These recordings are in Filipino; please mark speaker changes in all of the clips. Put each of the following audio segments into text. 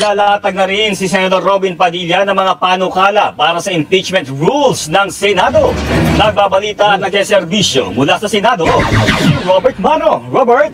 Speaker 1: Naglalatag na rin si Senator Robin Padilla ng mga panukala para sa impeachment rules ng Senado. Nagbabalita at nagseserbisyo mula sa Senado, si Robert Mano. Robert?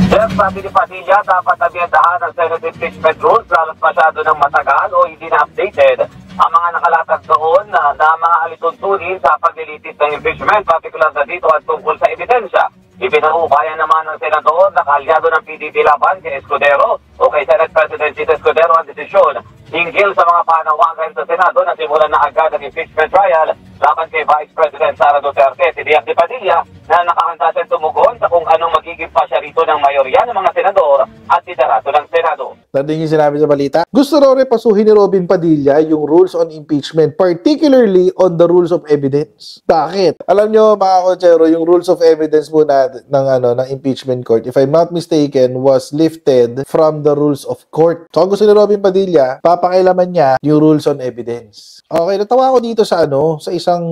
Speaker 2: Sir, sabi ni Padilla, dapat amyendahan ang Senate impeachment rules lalo't masyado ng matagal o hindi na updated ang mga nakalatag doon na mga alituntunin sa paglilitis ng impeachment, partikular na dito at tungkol sa ebidensya. Ibinahubayan naman ng senador na kaalyado ng PDP laban kay Escudero o kay Senate President Chito Escudero ang desisyon hinggil sa mga panawagan sa Senado na simulan na agad ang impeachment trial laban kay Vice President Sara Duterte. Tiniyak ni Padilla na nakahanda siyang tumugon sa kung anong magiging pasya rito ng mayorya ng mga senador at liderato ng Senado.
Speaker 3: Tandaan yung sinabi sa balita. Gusto raw repasuhin ni Robin Padilla yung rules on impeachment, particularly on the rules of evidence. Bakit? Alam nyo mga kotsero, yung rules of evidence po ng impeachment court, if I'm not mistaken, was lifted from the rules of court. So, ang gusto ni Robin Padilla, papakailaman niya yung rules on evidence. Okay, natawa ako dito sa sa isang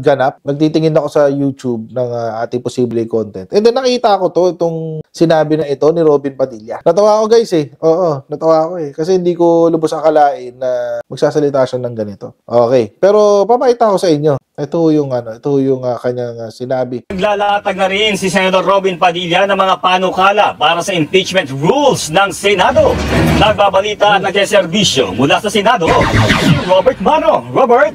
Speaker 3: ganap. Nagtitingin ako sa YouTube ng ating posible content. And then nakita ko itong sinabi na ito ni Robin Padilla. Natawa ako guys Oo, natawa ako Kasi hindi ko lubos akalain na magsasalita siya ng ganito. Okay, pero papakita ko sa inyo. Ito yung kanyang sinabi.
Speaker 1: Naglalatag na rin si Senator Robin Padilla ng mga panukala para sa impeachment rules ng Senado. Nagbabalita at nagseserbisyo mula sa Senado, si Robert Mano. Robert?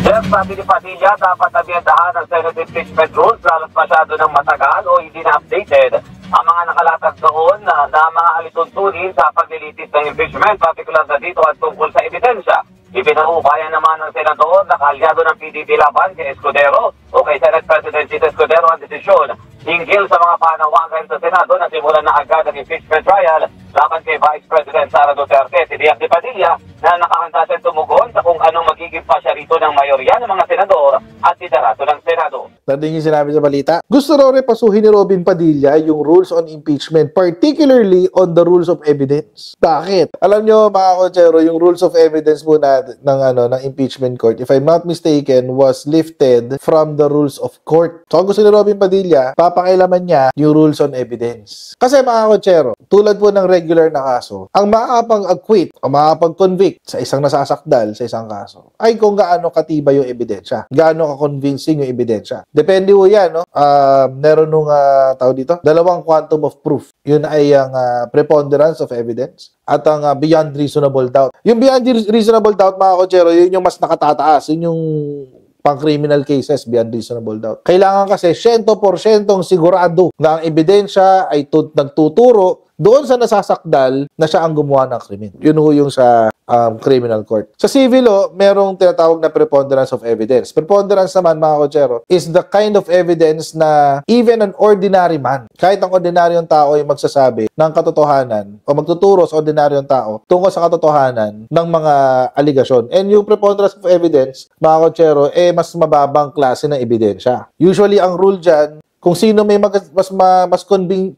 Speaker 2: Sir, sabi ni Padilla, dapat amyendahan ang Senate impeachment rules lalo't masyado ng matagal o hindi na updated ang mga nakalatag doon na mga alituntunin sa paglilitis ng impeachment, partikular na dito at tungkol sa ebidensya. Ibinahubayan naman ng senador na kaalyado ng PDP laban kay Escudero o kay Senate President Chito Escudero ang desisyon hinggil sa mga panawagan sa Senado na simulan na agad ang impeachment trial laban kay Vice President Sara Duterte. Tiniyak ni Padilla na nakahanda siyang tumugon sa kung anong magiging pasya rito ng mayorya ng mga senador at liderato ng Senado.
Speaker 3: Tandaan yung sinabi sa balita. Gusto raw repasuhin ni Robin Padilla yung rules on impeachment, particularly on the rules of evidence. Bakit? Alam nyo mga kotsero, yung rules of evidence po ng impeachment court, if I'm not mistaken, was lifted from the rules of court. So, ang gusto ni Robin Padilla, papakailaman niya yung rules on evidence. Kasi mga kotsero, tulad po ng regular na kaso, ang makakapag-acquit o makakapag-convict sa isang nasasakdal sa isang kaso ay kung gaano katibay yung ebidensya. Gaano ka-convincing yung ebidensya. Depende po yan, no? Meron nung tawag dito, dalawang quantum of proof. Yun ay ang preponderance of evidence at ang beyond reasonable doubt. Yung beyond reasonable doubt, mga kotsero, yun yung mas nakatataas. Yun yung pang-criminal cases beyond reasonable doubt. Kailangan kasi 100% sigurado na ang ebidensya ay nagtuturo doon sa nasasakdal na siya ang gumawa ng krimen. Yun ho yung sa criminal court. Sa civil law, merong tinatawag na preponderance of evidence. Preponderance naman, mga kotsero, is the kind of evidence na even an ordinary man, kahit ang ordinaryong tao ay magsasabi ng katotohanan o magtuturo sa ordinaryong tao tungkol sa katotohanan ng mga aligasyon. And yung preponderance of evidence, mga kotsero, mas mababang klase ng ebidensya. Usually, ang rule dyan, kung sino may mas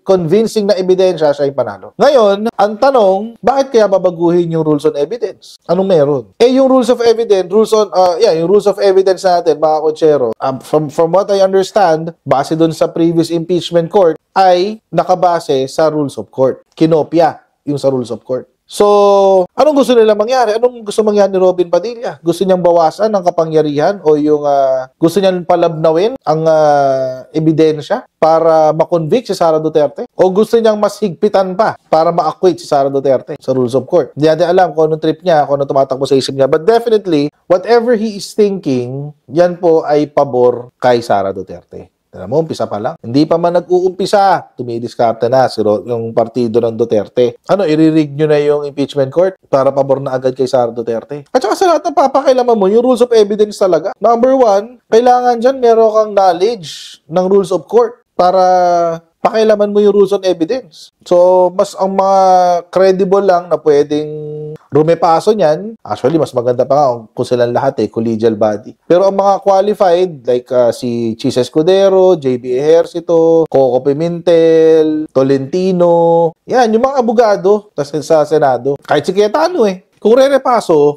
Speaker 3: convincing na ebidensya, siya ay panalo. Ngayon, ang tanong, bakit kaya babaguhin yung rules on evidence? Anong meron? Yung rules of evidence, yung rules of evidence natin, mga kotsero, from what I understand, base dun sa previous impeachment court, ay nakabase sa rules of court. Kinopya yung sa rules of court. So, anong gusto nila mangyari? Anong gusto mangyari ni Robin Padilla? Gusto niyang bawasan ang kapangyarihan o yung gusto niyang palabnawin ang ebidensya para makonvict si Sara Duterte? O gusto niyang mas higpitan pa para ma-acquit si Sara Duterte sa rules of court? Hindi natin alam kung anong trip niya, kung anong tumatakbo sa isip niya. But definitely, whatever he is thinking, yan po ay pabor kay Sara Duterte. Alam mo, umpisa pa lang. Hindi pa man nag-uumpisa, tumidiskarte na yung partido ng Duterte. I-rig nyo na yung impeachment court para pabor na agad kay Sara Duterte. At saka sa lahat ng papakailaman mo, yung rules of evidence talaga. Number one, kailangan dyan meron kang knowledge ng rules of court para pakailaman mo yung rules on evidence. So, mas ang mga credible lang na pwedeng rumepaso niyan, actually, mas maganda pa nga kung silang lahat collegial body. Pero ang mga qualified, like si Chis Escudero, JB Ejercito, Coco Pimentel, Tolentino, yan, yung mga abogado sa Senado. Kahit si Cayetano Kung re-repaso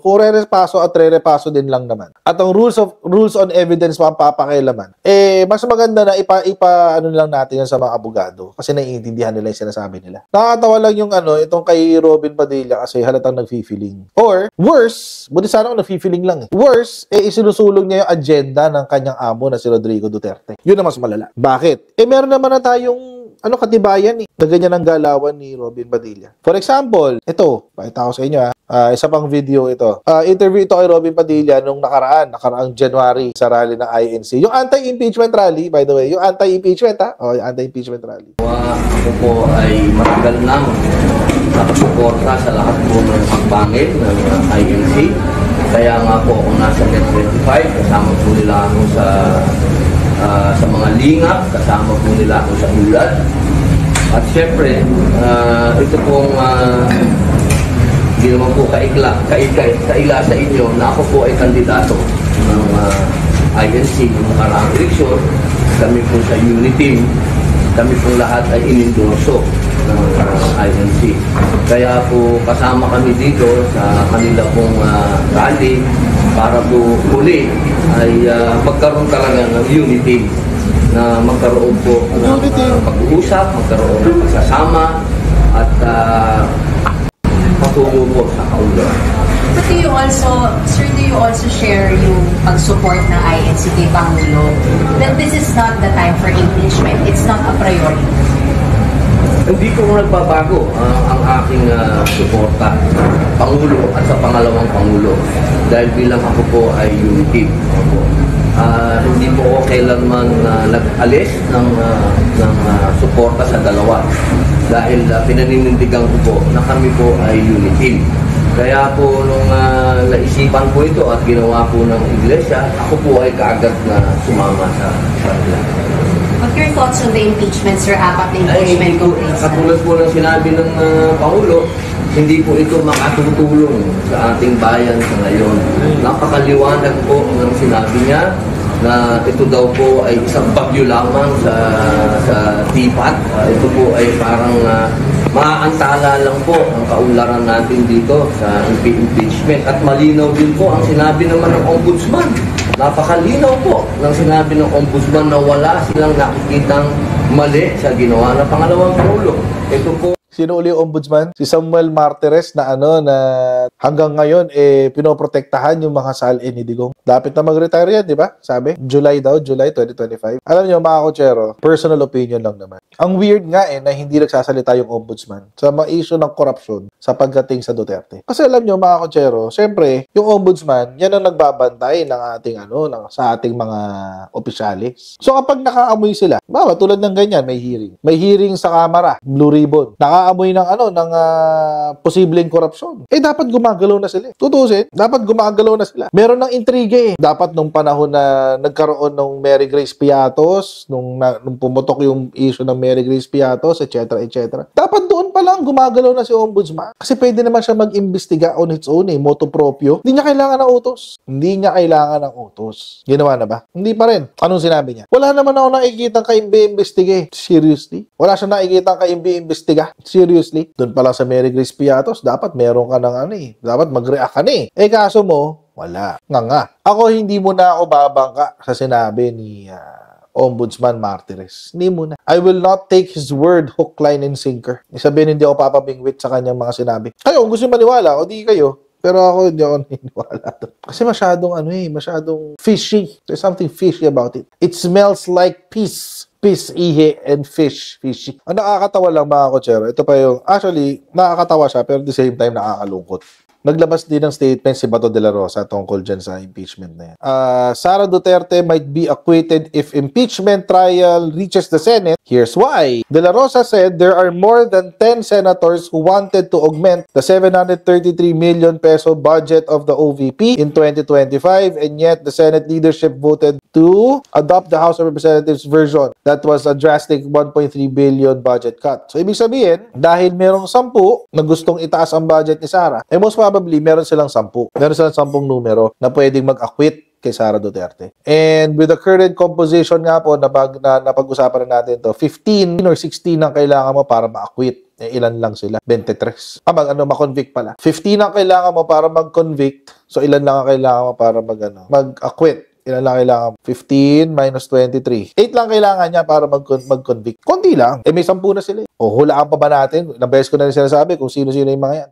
Speaker 3: at re-repaso din lang naman. At ang rules on evidence pa ang papakailaman. Mas maganda na ano lang natin yan sa mga abogado kasi naiintindihan nila yung sinasabi nila. Nakakatawa lang yung itong kay Robin Padilla kasi halatang nag-feeling. Or worse, buti sana kung nag-feeling lang. Worse, isinusulong niya yung agenda ng kanyang amo na si Rodrigo Duterte. Yun ang mas malala. Bakit? Meron naman na tayong katibayan na ganyan ang galawan ni Robin Padilla. For example, ito, pakita ko sa inyo isa pang video ito. Interview ito kay Robin Padilla nung nakaraang January sa rally ng INC. Yung anti-impeachment rally, by the way, yung anti-impeachment yung anti-impeachment rally.
Speaker 4: Ako po ay matagal nang nakasuporta sa lahat po ng pagpangit ng INC. Kaya nga po ako nasa Net 25, kasama po nila ako sa mga lingap, kasama po nila ako sa ulat. At syempre, ito pong hindi naman po kaila sa inyo na ako po ay kandidato ng INC ng nakaraang eleksyon. Kami po sa Unity, kami po lahat ay inendorso ng INC. Kaya po kasama kami dito sa kanila pong rally para po muli ay magkaroon talaga ng unity, na magkaroon po ng pag-uusap, magkaroon ng pagsasama at patungo po sa kaunlaran.
Speaker 5: But do you also share yung pag-support ng INC kay Pangulo that this is not the time for impeachment? It's not a priority?
Speaker 4: Hindi ko nagbabago ang aking suporta sa Pangulo at sa pangalawang Pangulo dahil bilang ako po ay unity. Hindi po ako kailanman nag-alis ng suporta sa dalawa dahil pinaninindigan ko po na kami po ay unity. Kaya po nung naisipan ko ito at ginawa po ng iglesia, ako po ay kaagad na sumama sa kanila.
Speaker 5: What your thoughts on the impeachment, sir? Apat na impeachment complaints.
Speaker 4: Katulad po ng sinabi ng Pangulo, hindi po ito makatutulong sa ating bayan sa ngayon. Napakaliwanag po ng sinabi niya na ito daw po ay isang bagyo lamang sa tipat. Ito po ay parang maaantala lang po ang kaunlaran natin dito sa impeachment. At malinaw din po ang sinabi naman ng Ombudsman. Napakalinaw po ng sinabi ng Ombudsman na wala silang nakikitang mali sa ginawa ng pangalawang Pangulo. Ito po.
Speaker 3: Sino uli yung ombudsman? Si Samuel Martires na na hanggang ngayon pinoprotektahan yung mga salin ni Digong. Dapat na mag-retire yan, di ba? Sabi, July 2025. Alam niyo mga kotsero, personal opinion lang naman. Ang weird nga na hindi nagsasalita yung ombudsman sa mga issue ng korupsyon sa pagdating sa Duterte. Kasi alam niyo mga kotsero, syempre, yung ombudsman, yan ang nagbabantay ng ating sa ating mga opisyalis. So kapag nakaamoy sila, tulad ng ganyan, may hearing. May hearing sa Kamara, Blue Ribbon. Nakaamoy ng posibleng korupsyon. Dapat gumagalaw na sila. Tutusin, dapat gumagalaw na sila. Meron ng intriga Dapat nung panahon na nagkaroon ng Mary Grace Piatos, nung pumutok yung issue ng Mary Grace Piatos, etc., etc. Dapat doon pa lang gumagalaw na si Ombudsman. Kasi pwede naman siya mag-imbestiga on its own, motu proprio. Hindi niya kailangan ng utos. Ginawa na ba? Hindi pa rin. Anong sinabi niya? Wala naman ako nakikitang ka-imbestiga. Seriously? Wala siya nakikitang ka-imbestiga. Seriously? Doon pala sa Mary Grace Piatos, dapat meron ka ng dapat mag-react ka kaso mo, wala. Nga. Ako hindi mo na ako babangka sa sinabi ni Ombudsman Martires. Hindi mo na. I will not take his word hook, line, and sinker. Sabihin, hindi ako papabingwit sa kanyang mga sinabi. Kayo, kung gusto maniwala, o di kayo. Pero ako, hindi ako naniniwala doon. Kasi masyadong fishy. There's something fishy about it. It smells like peace, ihi, and fishy. Ang nakakatawa lang mga kotsero, ito pa yung, actually, nakakatawa siya, pero at the same time, nakakalungkot. Naglabas din ng statement si Bato de la Rosa tungkol dyan sa impeachment na yan. Sara Duterte might be acquitted if impeachment trial reaches the Senate. Here's why. De la Rosa said there are more than 10 senators who wanted to augment the 733 million peso budget of the OVP in 2025, and yet the Senate leadership voted to adopt the House of Representatives version. That was a drastic 1.3 billion budget cut. So, ibig sabihin, dahil merong 10 na gustong itaas ang budget ni Sara, most probably, meron silang 10. Meron silang 10 numero na pwedeng mag-acquit kay Sara Duterte. And with the current composition nga po, na napag-usapan na natin to, 15 or 16 ang kailangan mo para ma-acquit Eh, ilan lang sila? 23. Ma-convict pala. 15 ang kailangan mo para mag-convict. So, ilan lang ang kailangan mo para mag-acquit. Ilan lang kailangan? 15 minus 23. 8 lang kailangan niya para mag-convict. Konti lang. Eh, may 10 na sila. O, hulaan pa ba natin? Ilang beses ko na rin sinasabi kung sino-sino yung mga yan.